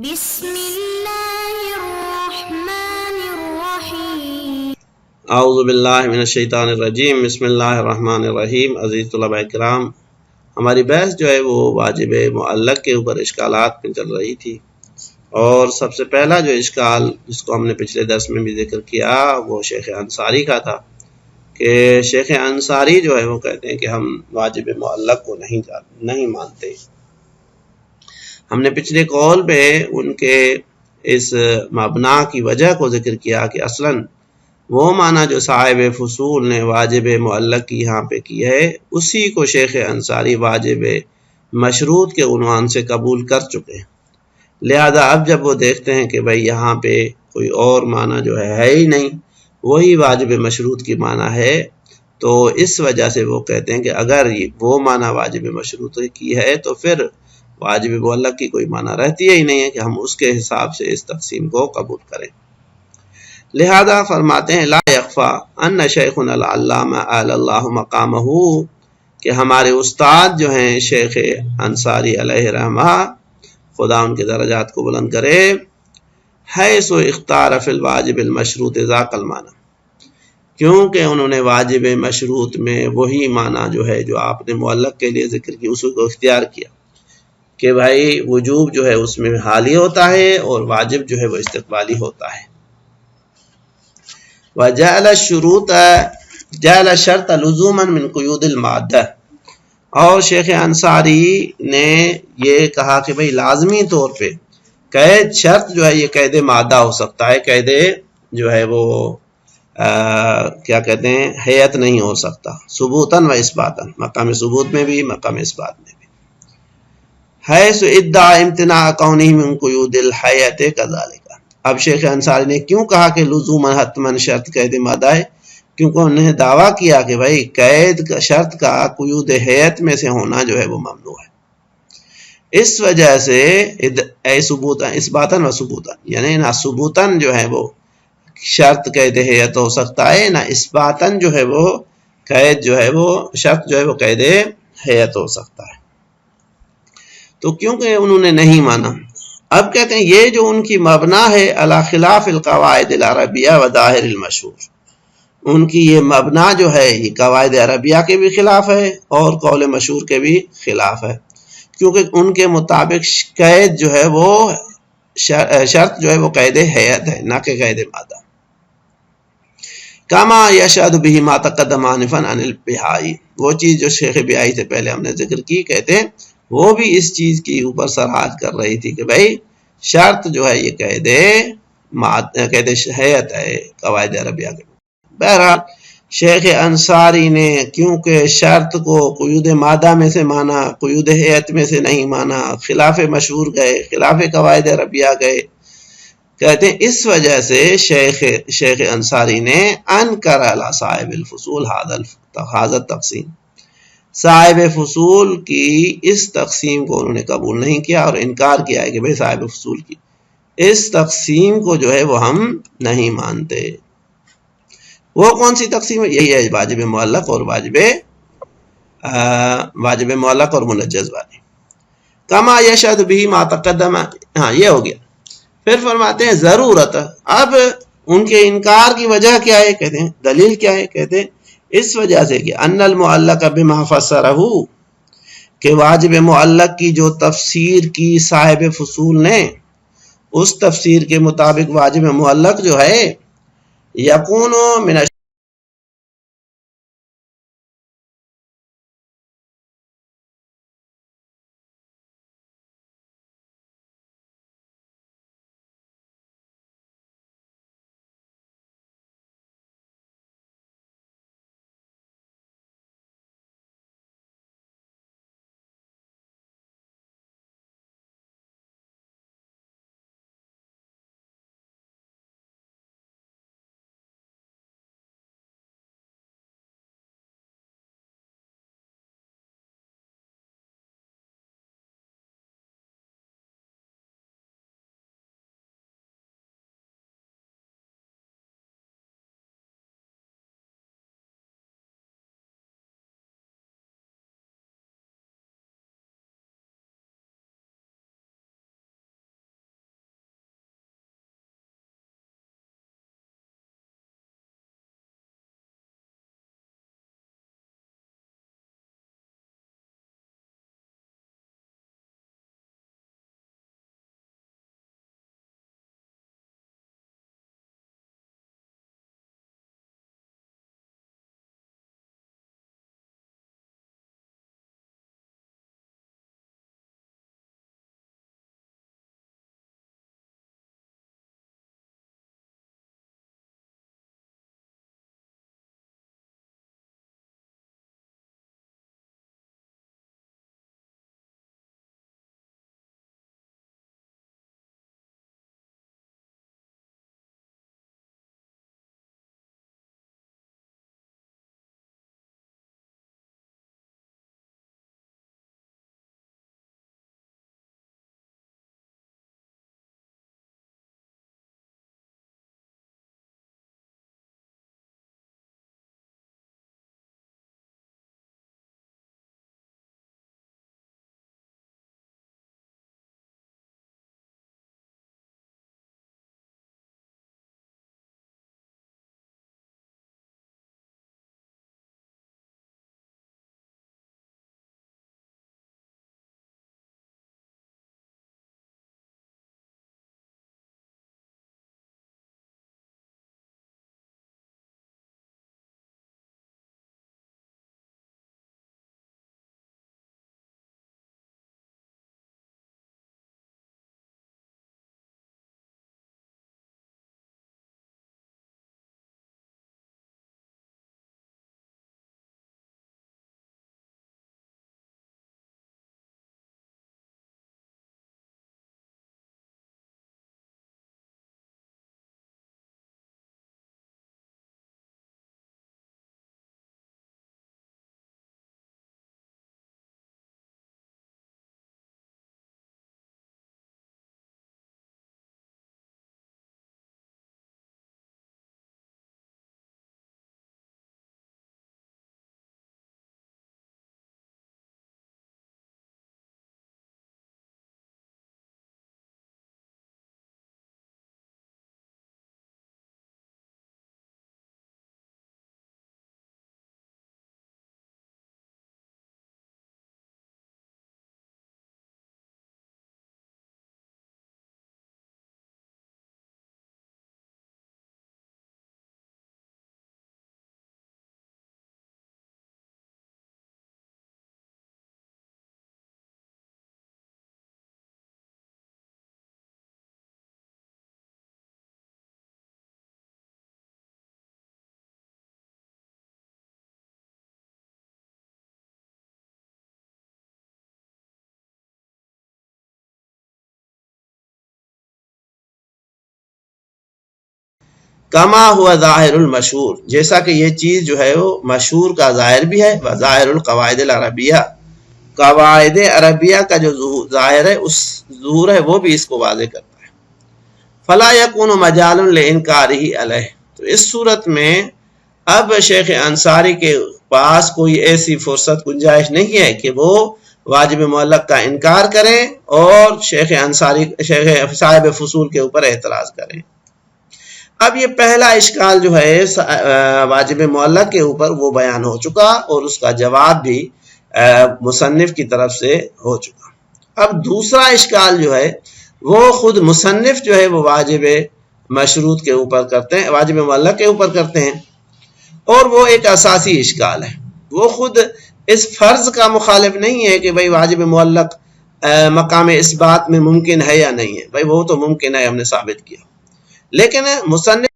بسم الله الرحمن الرحیم۔ اعوذ باللہ من الشیطان الرجیم، بسم اللہ الرحمن الرحیم۔ عزیز طلباء کرام، ہماری بحث جو ہے وہ واجب معلق کے اوپر اشکالات پہ چل رہی تھی، اور سب سے پہلا جو اشکال جس کو ہم نے پچھلے درس میں بھی ذکر کیا وہ شیخ انصاری کا تھا کہ شیخ انصاری جو ہے وہ کہتے ہیں کہ ہم واجب معلق کو نہیں مانتے۔ ہم نے پچھلے قول پہ ان کے اس مبنا کی وجہ کو ذکر کیا کہ اصلاً وہ معنی جو صاحب فصول نے واجب معلق کی یہاں پہ کی ہے اسی کو شیخ انصاری واجب مشروط کے عنوان سے قبول کر چکے ہیں، لہذا اب جب وہ دیکھتے ہیں کہ بھئی یہاں پہ کوئی اور معنی جو ہے ہی نہیں، وہی واجب مشروط کی معنی ہے، تو اس وجہ سے وہ کہتے ہیں کہ اگر وہ معنی واجب مشروط کی ہے تو پھر واجب معلق کی کوئی معنی رہتی ہی نہیں ہے کہ ہم اس کے حساب سے اس تقسیم کو قبول کریں۔ لہذا فرماتے ہیں لا یخفا ان شیخنا العلامہ اعلی اللہ مقامہ، کہ ہمارے استاد جو ہیں شیخ انصاری علیہ رحمہ، خدا ان کے درجات کو بلند کرے، حیث اختار فی الواجب المشروط ذاک المعنی، کیونکہ انہوں نے واجب مشروط میں وہی معنی جو ہے جو آپ نے معلق کے لیے ذکر کی اسی کو اختیار کیا کہ بھائی وجوب جو ہے اس میں حالی ہوتا ہے اور واجب جو ہے وہ استقبالی ہوتا ہے۔ وجعل الشروط جعل الشرط لزوما من قیود المادہ، اور شیخ انصاری نے یہ کہا کہ بھئی لازمی طور پہ قید شرط جو ہے یہ قید مادہ ہو سکتا ہے، قید جو ہے وہ کیا کہتے ہیں حیت نہیں ہو سکتا، ثبوتاً و اثباتاً، مقام ثبوت میں بھی مقام اثبات میں بھی۔ حیث ادعا امتناع کونہ من قیود الحیت کذالک، اب شیخ انصاری نے کیوں کہا کہ لزوما حتماً شرط قید مادہ ہے؟ کیونکہ انہوں نے دعویٰ کیا کہ بھئی قید شرط کا قیود حیت میں سے ہونا جو ہے وہ ممنوع ہے، اس وجہ سے اثباتاً و ثبوتاً، یعنی نہ ثبوتاً جو ہے وہ شرط قید حیت ہو سکتا ہے، نہ اثباتاً جو ہے وہ قید جو ہے وہ شرط جو ہے وہ قید حیت ہو سکتا ہے، تو کیونکہ انہوں نے نہیں مانا۔ اب کہتے ہیں یہ جو ان کی مبنا ہے علی خلاف القواعد العربیہ و ظاہر المشہور، ان کی یہ مبنا جو ہے یہ قواعد عربیہ کے بھی خلاف ہے اور قول مشہور کے بھی خلاف ہے، کیونکہ ان کے مطابق قید جو ہے وہ شرط جو ہے وہ قید حیت ہے نہ کہ قید مادہ۔ کما یشہد بہ ما تقدم آنفا عن البہائی، وہ چیز جو شیخ بہائی سے پہلے ہم نے ذکر کی، کہتے ہیں وہ بھی اس چیز کے اوپر سراحت کر رہی تھی کہ بھئی شرط جو ہے یہ قید حیت ہے قواعد عربیہ کے۔ بہرحال شیخ انصاری نے کیونکہ شرط کو قیود مادہ میں سے مانا، قیود حیت میں سے نہیں مانا، خلاف مشہور گئے، خلاف قواعد عربیہ گئے، کہتے ہیں اس وجہ سے شیخ انصاری نے انکر علی صاحب الفصول حاضر تقسیم، صاحب فصول کی اس تقسیم کو انہوں نے قبول نہیں کیا اور انکار کیا ہے کہ بھئی صاحب فصول کی اس تقسیم کو جو ہے وہ ہم نہیں مانتے۔ وہ کون سی تقسیم ہے؟ یہی ہے واجب معلق اور واجب معلق اور منجز والی۔ کما یشہد بہ ما تقدم، ہاں یہ ہو گیا۔ پھر فرماتے ہیں ضرورت، اب ان کے انکار کی وجہ کیا ہے؟ کہتے ہیں دلیل کیا ہے؟ کہتے ہیں اس وجہ سے کہ ان المعلق بما فسرہ، کہ واجب معلق کی جو تفسیر کی صاحب فصول نے، اس تفسیر کے مطابق واجب معلق جو ہے یکون من کما ہوا ظاہر المشہور، جیسا کہ یہ چیز جو ہے وہ مشہور کا ظاہر بھی ہے، وظاہر القواعد العربیہ، قواعد عربیہ کا جو ظاہر ہے اس ظہور ہے وہ بھی اس کو واضح کرتا ہے۔ فلا یکون مجال لانکارہ علیہ، تو اس صورت میں اب شیخ انصاری کے پاس کوئی ایسی فرصت گنجائش نہیں ہے کہ وہ واجب معلق کا انکار کریں اور شیخ صاحب فصول کے اوپر اعتراض کریں۔ اب یہ پہلا اشکال جو ہے واجب معلق کے اوپر وہ بیان ہو چکا اور اس کا جواب بھی مصنف کی طرف سے ہو چکا۔ اب دوسرا اشکال جو ہے وہ خود مصنف جو ہے وہ واجب مشروط کے اوپر کرتے ہیں، واجب معلق کے اوپر کرتے ہیں، اور وہ ایک اساسی اشکال ہے۔ وہ خود اس فرض کا مخالف نہیں ہے کہ بھئی واجب معلق مقام اس بات میں ممکن ہے یا نہیں ہے، بھئی وہ تو ممکن ہے، ہم نے ثابت کیا، لیکن مصنف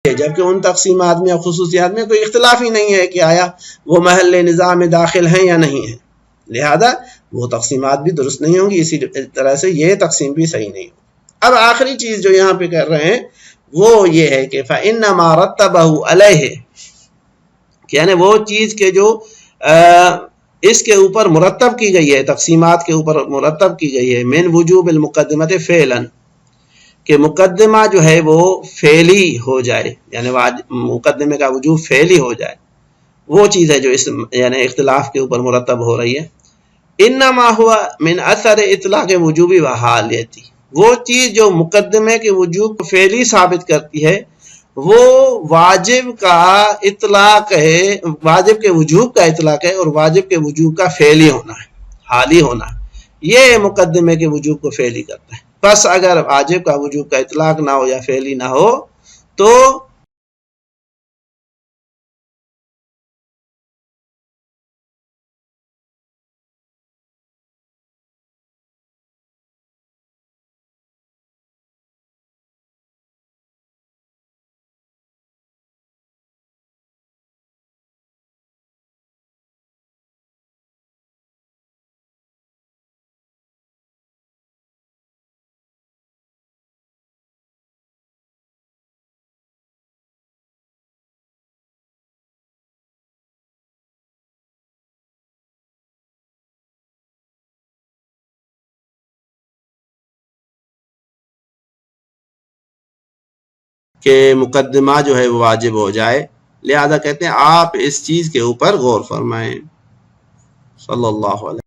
جبکہ ان تقسیمات میں یا خصوصیات میں کوئی اختلاف ہی نہیں ہے کہ آیا وہ محل نظام میں داخل ہیں یا نہیں ہیں، لہذا وہ تقسیمات بھی درست نہیں ہوں گی، اسی طرح سے یہ تقسیم بھی صحیح نہیں ہوگی۔ اب آخری چیز جو یہاں پہ کر رہے ہیں وہ یہ ہے کہ فَإِنَّمَا رَتَّبَهُ عَلَيْهِ، یعنی وہ چیز کے جو اس کے اوپر مرتب کی گئی ہے، تقسیمات کے اوپر مرتب کی گئی ہے، من وجوب المقدمت فعلا، کہ مقدمہ جو ہے وہ فعلی ہو جائے، یعنی مقدمے کا وجوب فعلی ہو جائے، وہ چیز ہے جو اس یعنی اختلاف کے اوپر مرتب ہو رہی ہے۔ انما ہوا من اثر اطلاق وجوبی و حالیتی، وہ چیز جو مقدمے کے وجوب کو فعلی ثابت کرتی ہے وہ واجب کا اطلاق ہے، واجب کے وجوب کا اطلاق ہے، اور واجب کے وجوب کا فعلی ہونا ہے، حالی ہونا ہے، یہ مقدمے کے وجوب کو فعلی کرتا ہے۔ بس اگر واجب کا وجوب کا اطلاق نہ ہو یا فعلی نہ ہو تو کہ مقدمہ جو ہے وہ واجب ہو جائے، لہذا کہتے ہیں آپ اس چیز کے اوپر غور فرمائیں۔ صلی اللہ علیہ